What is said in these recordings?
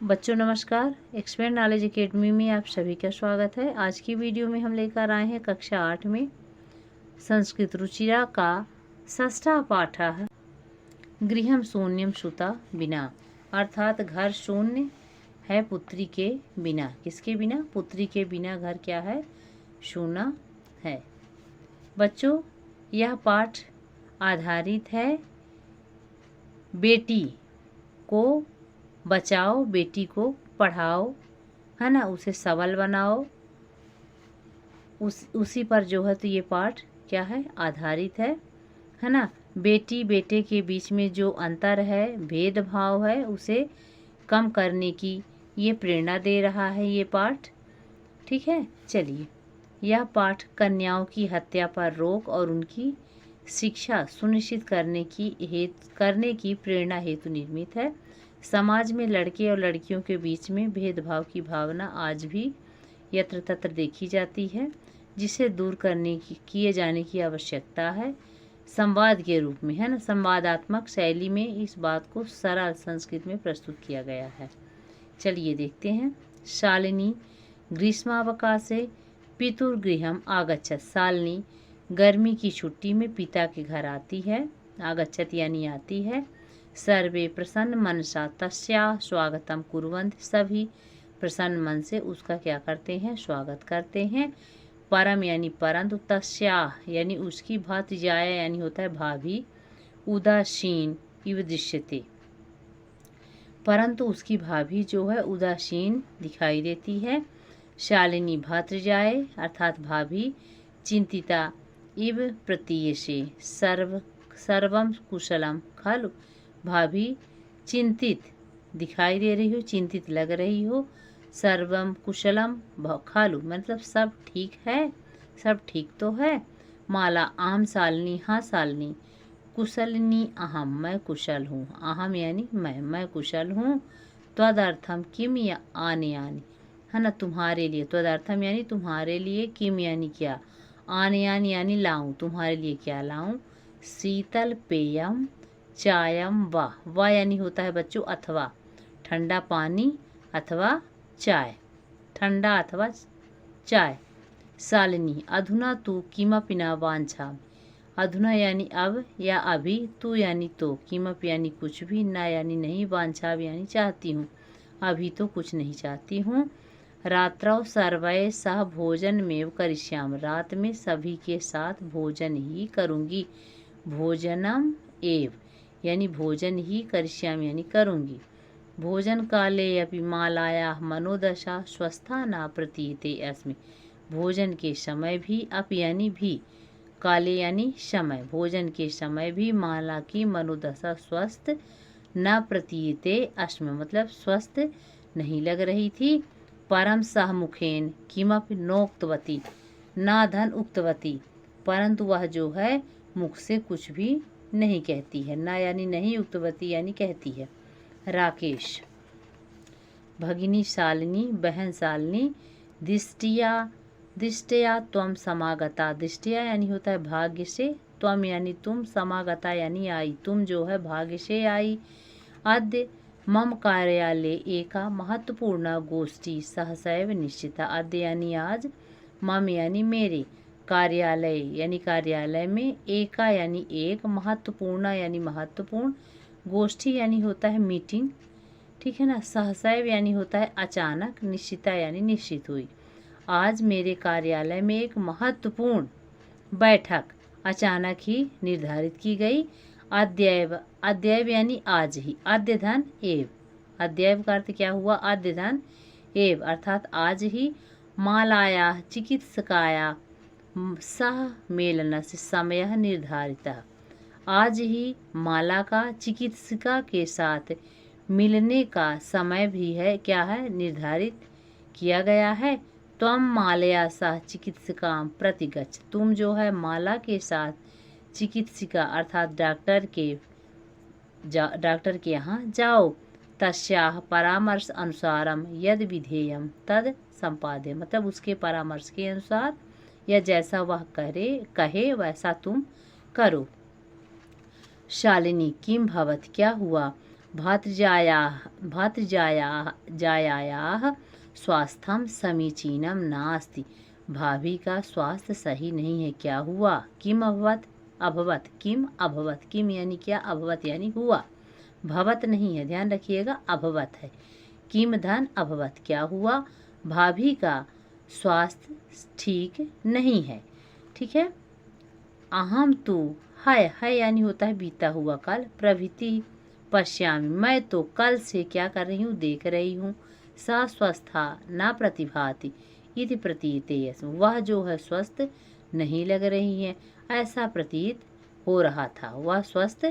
बच्चों नमस्कार। Expand knowledge academy में आप सभी का स्वागत है। आज की वीडियो में हम लेकर आए हैं कक्षा 8 में संस्कृत रुचिरा का षष्ठा पाठ है गृहम शून्यम सुता बिना, अर्थात घर शून्य है पुत्री के बिना। किसके बिना? पुत्री के बिना घर क्या है? शून्य है। बच्चों, यह पाठ आधारित है बेटी को बचाओ, बेटी को पढ़ाओ, है ना, उसे सबल बनाओ, उसी पर जो है तो ये पाठ क्या है? आधारित है ना। बेटी बेटे के बीच में जो अंतर है, भेदभाव है, उसे कम करने की ये प्रेरणा दे रहा है ये पाठ। ठीक है, चलिए। यह पाठ कन्याओं की हत्या पर रोक और उनकी शिक्षा सुनिश्चित करने की प्रेरणा हेतु निर्मित है। समाज में लड़के और लड़कियों के बीच में भेदभाव की भावना आज भी यत्र तत्र देखी जाती है, जिसे दूर किए जाने की आवश्यकता है। संवाद के रूप में, है ना, संवादात्मक शैली में इस बात को सरल संस्कृत में प्रस्तुत किया गया है। चलिए देखते हैं। शालिनी ग्रीष्मावकाशे पितुर्गृहम आगच्छत। शालिनी गर्मी की छुट्टी में पिता के घर आती है। आगच्छत यानी आती है। सर्वे प्रसन्न मनसा तस्या स्वागतम कुर्वन्ति। सभी प्रसन्न मन से उसका क्या करते हैं? स्वागत करते हैं। परम यानी परंतु, तस्या यानी उसकी, भतिजाया यानी होता है भाभी, उदासीन इव दृश्यते, परंतु उसकी भाभी जो है उदासीन दिखाई देती है। शालिनी भतृजाए अर्थात भाभी, चिंतिता इव प्रतीयसे सर्वम कुशलम खलु। भाभी चिंतित दिखाई दे रही हो, चिंतित लग रही हो। सर्वम कुशलम खलु मतलब सब ठीक है, सब ठीक तो है। माला आम शालिनी, हाँ शालिनी। कुशलिनी अहम मैं कुशल हूँ। अहम यानी मैं कुशल हूँ। त्वदर्थम किम या आने आने, है ना, तुम्हारे लिए। त्वदर्थम यानी तुम्हारे लिए, किम यानी क्या, आने आने यानी लाऊं, तुम्हारे लिए क्या लाऊं। शीतल पेयम चायम वा यानी होता है बच्चों अथवा, ठंडा पानी अथवा चाय, ठंडा अथवा चाय। शालिनी अधुना तू किमपि न वांछा। अधुना यानी अब या अभी, तू यानी तो, किमपि यानी कुछ भी, न यानी नहीं, वांछा यानी चाहती हूँ, अभी तो कुछ नहीं चाहती हूँ। रात्रौ सर्वै सह भोजन में करिष्याम। रात में सभी के साथ भोजन ही करूँगी। भोजनम एव यानी भोजन ही, करिष्याम यानी करूँगी। भोजन काले अपि मालाया मनोदशा स्वस्था न प्रतीयते अस्मि। भोजन के समय भी, अप यानी भी, काले यानी समय, भोजन के समय भी माला की मनोदशा स्वस्थ न प्रतीयते अस्मि मतलब स्वस्थ नहीं लग रही थी। परम सहमुखेन किमपि नोक्तवती ना धन उक्तवती, परंतु वह जो है मुख से कुछ भी नहीं कहती है। ना यानी नहीं, उक्तवती यानी कहती है। राकेश भगिनी शालिनी बहन शालिनी। दिष्टया त्वम समागता। दिष्टया यानी होता है भाग्य से, त्वम यानी तुम, समागता यानी आई, तुम जो है भाग्य से आई। अद्य मम कार्यालय एका महत्वपूर्ण गोष्ठी सहसैव निश्चिता। अद्य यानी आज, मम यानी मेरे, कार्यालय यानी कार्यालय में, एका यानी एक, महत्वपूर्ण यानी महत्वपूर्ण, गोष्ठी यानी होता है मीटिंग, ठीक है ना। सहसैव यानी होता है अचानक, निश्चिता यानी निश्चित हुई। आज मेरे कार्यालय में एक महत्वपूर्ण बैठक अचानक ही निर्धारित की गई। अद्यैव, अद्यैव यानी आज ही, अद्य धन एव, अद्यैव का अर्थ क्या हुआ? अद्य धन एव अर्थात आज ही। मालाया चिकित्सकाया सह मेलन से समय निर्धारित। आज ही माला का चिकित्सिका के साथ मिलने का समय भी है, क्या है? निर्धारित किया गया है। त्वम मालया सह चिकित्सिका प्रतिगच्छ। तुम जो है माला के साथ चिकित्सिका अर्थात डॉक्टर के यहाँ जाओ। तस्याह परामर्श अनुसारम यद विधेयम तद संपाद्य मतलब उसके परामर्श के अनुसार या जैसा वह कहे वैसा तुम करो। शालिनी किम भवत क्या हुआ? भातृजायाः स्वास्थ्यं समीचीनं नास्ति। भाभी का स्वास्थ्य सही नहीं है, क्या हुआ? किम अभवत? अभवत। किम अभवत? किम यानी क्या, अभवत यानी हुआ। भवत नहीं है, ध्यान रखिएगा, अभवत है। किम धन अभवत, क्या हुआ? भाभी का स्वास्थ्य ठीक नहीं है। ठीक है। अहम तु है यानी होता है बीता हुआ काल। प्रभृति पश्यामि, मैं तो कल से क्या कर रही हूँ, देख रही हूँ। सा स्वस्था न प्रतिभाति इति प्रतीयते, वह जो है स्वस्थ नहीं लग रही है, ऐसा प्रतीत हो रहा था। वह स्वस्थ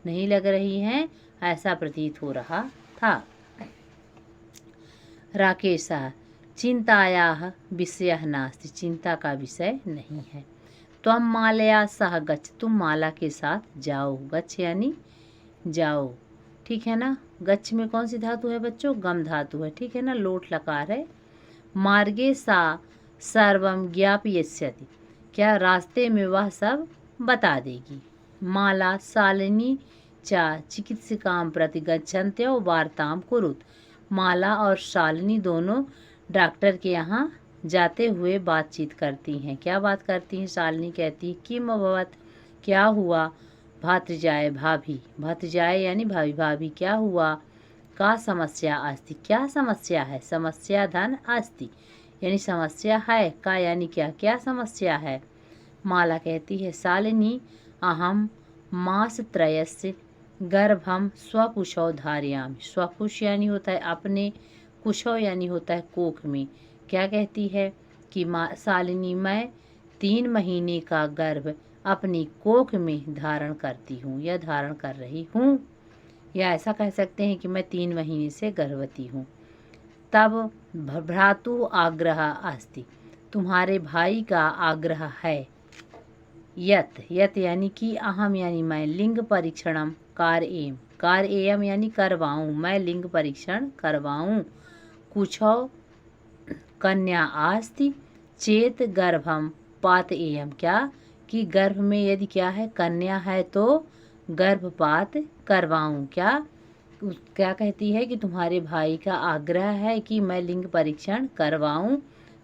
नहीं लग रही है, ऐसा प्रतीत हो रहा था। राकेशः चिंतायाः विषयः नास्ति, चिंता का विषय नहीं है। त्वं मालया सह गच्छ, तुम माला के साथ जाओ। गच्छ यानी जाओ, ठीक है ना। गच्छ में कौन सी धातु है बच्चों? गम धातु है, ठीक है ना। लोट लकार है। मार्गे सा सर्वम ज्ञापयिष्यति, क्या रास्ते में वह सब बता देगी। माला शालिनी चा चिकित्सिकां प्रति गच्छन्त्यो वार्तां कुरुत, माला और शालिनी दोनों डॉक्टर के यहाँ जाते हुए बातचीत करती हैं। क्या बात करती हैं? शालिनी कहती है किम अभवत, क्या हुआ। भातृजाय भाभी, भातृजाय यानी भाभी, भाभी क्या हुआ। का समस्या अस्ति, क्या समस्या है। समस्या धन अस्ति यानी समस्या है। का यानी क्या, क्या समस्या है। माला कहती है शालिनी अहम मासत्रयस्य गर्भम स्वकुशौ धारयामि, स्वकुश यानी होता है अपने, कुशौ यानी होता है कोख में। क्या कहती है कि शालिनी मैं 3 महीने का गर्भ अपनी कोख में धारण करती हूँ या धारण कर रही हूँ, या ऐसा कह सकते हैं कि मैं 3 महीने से गर्भवती हूँ। तब भ्रातु आग्रह अस्ति, तुम्हारे भाई का आग्रह है। यत, यत यानी कि अहम यानी मैं, लिंग परीक्षणम कारएम, कारएम यानी करवाऊँ, मैं लिंग परीक्षण करवाऊँ। कुछौ कन्या आस्ति चेत गर्भम पातएयम, क्या कि गर्भ में यदि क्या है, कन्या है तो गर्भपात करवाऊँ। क्या कहती है कि तुम्हारे भाई का आग्रह है कि मैं लिंग परीक्षण करवाऊँ।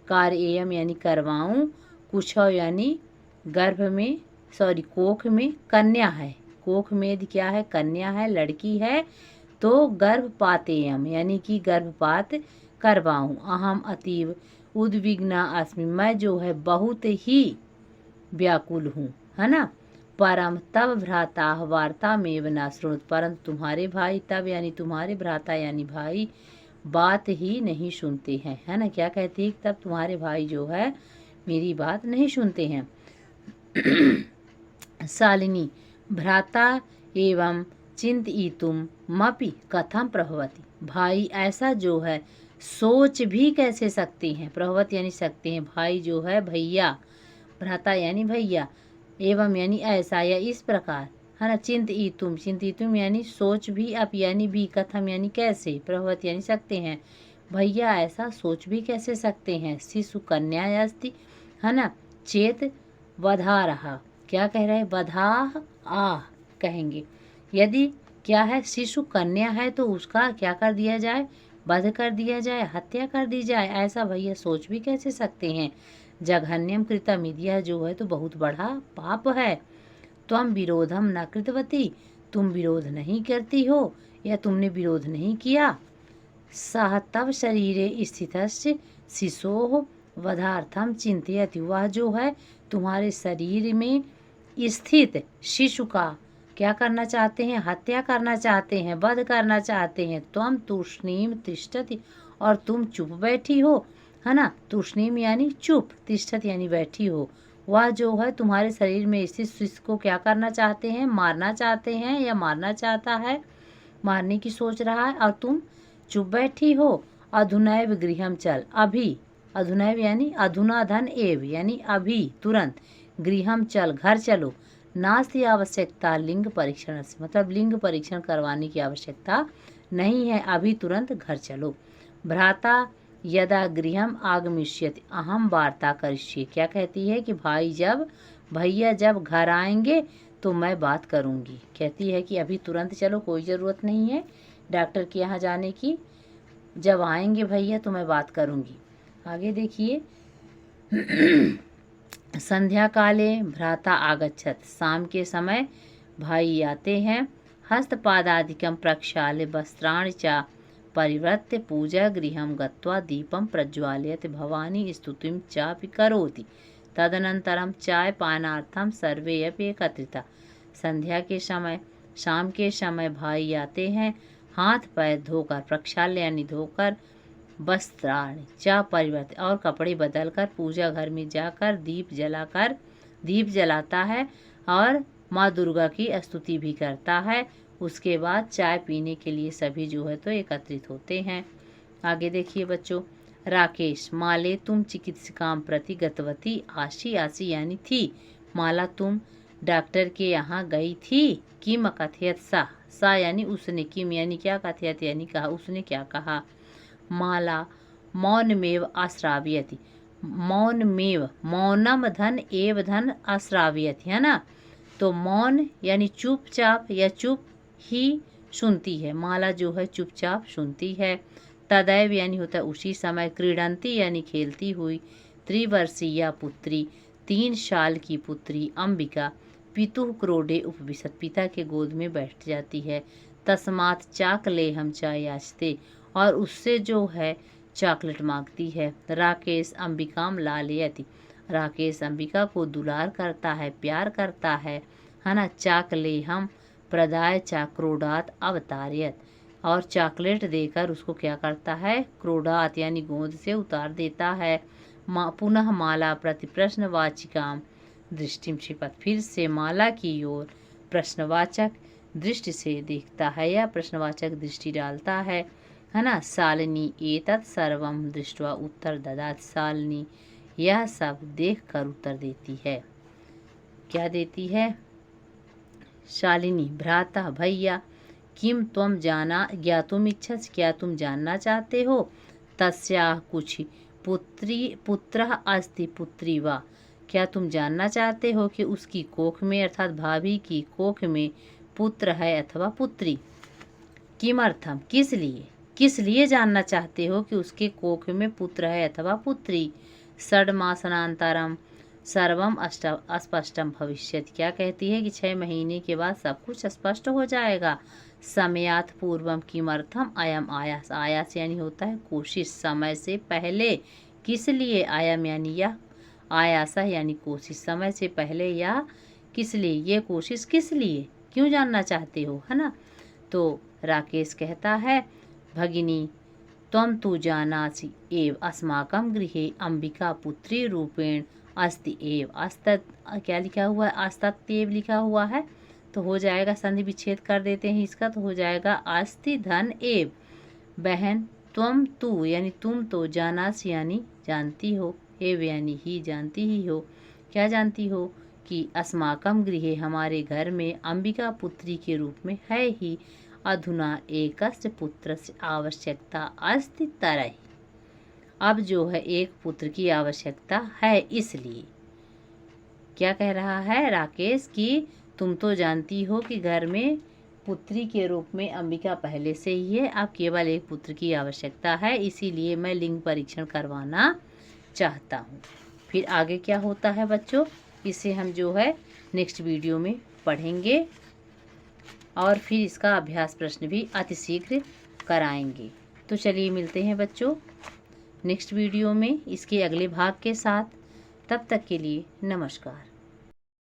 कारएयम यानी करवाऊँ। कुछौ यानी गर्भ में, कोख में कन्या है, कोख में यदि क्या है, कन्या है, लड़की है, तो गर्भपातेयम यानी कि गर्भपात करवाऊँ। अहम अतीव उद्विग्ना अस्मि, मैं जो है बहुत ही व्याकुल हूँ, है ना। परम तब भ्राता वार्ता में न श्रुत, परंतु तुम्हारे भाई, तब यानी तुम्हारे भ्राता यानी भाई, बात ही नहीं सुनते हैं, है ना। क्या कहती है, तब तुम्हारे भाई जो है मेरी बात नहीं सुनते हैं। शालिनी भ्राता एवं चिंतयितुं मपि कथम प्रभवति, भाई ऐसा जो है सोच भी कैसे सकते हैं। प्रभवत यानी सकते हैं, भाई जो है भैया, भ्राता यानी भैया, एवं यानी ऐसा या इस प्रकार, है ना। चिंतयितुं, चिंतयितुं यानी सोच भी, अप यानी भी, कथम यानी कैसे, प्रभवत यानी सकते हैं, भैया ऐसा सोच भी कैसे सकते हैं। शिशु कन्या अस्ति, है ना। चेत वधा रहा, क्या कह रहे हैं, वधाह आह कहेंगे। यदि क्या है, शिशु कन्या है तो उसका क्या कर दिया जाए, वध कर दिया जाए, हत्या कर दी जाए, ऐसा भैया सोच भी कैसे सकते हैं। जघन्यम कृतम, यह जो है तो बहुत बड़ा पाप है। त्वं विरोधम न कृतवती, तुम विरोध नहीं करती हो या तुमने विरोध नहीं किया। सह तव शरीरे स्थितस्य शिशोः वधार्थम चिंतयति, वह जो है तुम्हारे शरीर में स्थित शिशु का क्या करना चाहते हैं, हत्या करना चाहते हैं, वध करना चाहते हैं। त्वं तूष्णीम तिष्ठति, और तुम चुप बैठी हो, है ना। तूष्णीम यानी चुप, तिष्ठत यानी बैठी हो। वह जो है तुम्हारे शरीर में स्थित शिशु को क्या करना चाहते हैं, मारना चाहते हैं या मारना चाहता है, मारने की सोच रहा है, और तुम चुप बैठी हो। अधुनैव गृहम चल, अभी, अधुनैव यानी अधुना धन एव यानी अभी, तुरंत, गृहम चल घर चलो। नास्ति आवश्यकता लिंग परीक्षण से, मतलब लिंग परीक्षण करवाने की आवश्यकता नहीं है, अभी तुरंत घर चलो। भ्राता यदा गृहम आगमिष्यति अहम वार्ता करिष्ये, क्या कहती है कि भाई जब, भैया जब घर आएंगे तो मैं बात करूँगी। कहती है कि अभी तुरंत चलो, कोई ज़रूरत नहीं है डॉक्टर के यहाँ जाने की, जब आएंगे भैया तो मैं बात करूँगी। आगे देखिए। संध्या काले भ्राता आगच्छत, शाम के समय भाई आते हैं। हस्तपादादिकं प्रक्षाल्य वस्त्राणि च परिवृत्य पूजा गृहं गत्वा दीपं प्रज्वालयति भवानी स्तुतिं चापि करोति। तदनंतरम चाय पानार्थम सर्वे अपि एकत्रिता। संध्या के समय, शाम के समय भाई आते हैं। हाथ पैर धोकर, प्रक्षाल्य यानी धोकर, वस्त्राणि च परिवर्तित और कपड़े बदलकर पूजा घर में जाकर दीप जलाता है और माँ दुर्गा की स्तुति भी करता है। उसके बाद चाय पीने के लिए सभी जो है तो एकत्रित होते हैं। आगे देखिए बच्चों। राकेश, माले तुम चिकित्सकाम प्रति गतवती आशी यानी थी। माला तुम डॉक्टर के यहाँ गई थी। किम कथयत सा यानी उसने, किम यानी क्या, कथयत यानी कहा, उसने क्या कहा। माला मौनमेव आश्रावयति, मौनमेव, मौनम धन एव धन आश्रावयति, है ना। तो मौन यानी चुपचाप या चुप ही सुनती है। माला जो है चुपचाप सुनती है। तदैव यानी होता है उसी समय। क्रीडंती यानी खेलती हुई। त्रिवर्षीया पुत्री, 3 साल की पुत्री अंबिका पितुः क्रोडे उपविशत, पिता के गोद में बैठ जाती है। तस्मात् चाकलेहम च याचते, और उससे जो है चॉकलेट मांगती है। राकेश अंबिकाम लालयति, राकेश अंबिका को दुलार करता है, प्यार करता है ना। चाकलेहम प्रदाय चा क्रोडात अवतार्यत, और चॉकलेट देकर उसको क्या करता है, क्रोडात यानी गोद से उतार देता है। पुनः माला प्रति प्रश्नवाचिकाम दृष्टि क्षिपत, फिर से माला की ओर प्रश्नवाचक दृष्टि से देखता है या प्रश्नवाचक दृष्टि डालता है ना। शालिनी एतत् सर्वम दृष्ट्वा उत्तर ददात, शालिनी यह सब देख कर उत्तर देती है। क्या देती है शालिनी? भ्राता भैया, किम त्वम जाना ज्ञातुम इच्छस, क्या तुम जानना चाहते हो। तस्याः कुछ पुत्रः अस्ति पुत्री वा, क्या तुम जानना चाहते हो कि उसकी कोख में अर्थात भाभी की कोख में पुत्र है अथवा पुत्री। किमर्थम, किस लिए जानना चाहते हो कि उसके कोख में पुत्र है अथवा पुत्री। षड्मासनांतरम सर्वम अस्पष्टम भविष्यति, क्या कहती है कि 6 महीने के बाद सब कुछ स्पष्ट हो जाएगा। समयात पूर्वम किमर्थम अयम आयास, आयास यानी होता है कोशिश, समय से पहले। किस लिए, आयम यानी यह, आयासा यानी कोशिश, समय से पहले या किस लिए, ये कोशिश किस लिए, क्यों जानना चाहते हो, है ना। तो राकेश कहता है भगिनी त्वं तु जानासि एव अस्माकं गृहे अंबिका पुत्री रूपेण अस्ति एव। अस्ति क्या लिखा हुआ है, अस्त्येव लिखा हुआ है, तो हो जाएगा संधि विच्छेद कर देते हैं इसका, तो हो जाएगा अस्ति धन एव। बहन त्वं तु यानी तुम तो, जानासि यानी जानती हो, एव यानी ही जानती ही हो। क्या जानती हो कि अस्माकं गृहे हमारे घर में अंबिका पुत्री के रूप में है ही। अधुना एकस्य पुत्रस्य आवश्यकता अस्ति तरहि, अब जो है एक पुत्र की आवश्यकता है, इसलिए। क्या कह रहा है राकेश कि तुम तो जानती हो कि घर में पुत्री के रूप में अंबिका पहले से ही है, अब केवल एक पुत्र की आवश्यकता है, इसीलिए मैं लिंग परीक्षण करवाना चाहता हूँ। फिर आगे क्या होता है बच्चों, इसे हम जो है नेक्स्ट वीडियो में पढ़ेंगे और फिर इसका अभ्यास प्रश्न भी अतिशीघ्र कराएंगे। तो चलिए मिलते हैं बच्चों नेक्स्ट वीडियो में इसके अगले भाग के साथ। तब तक के लिए नमस्कार।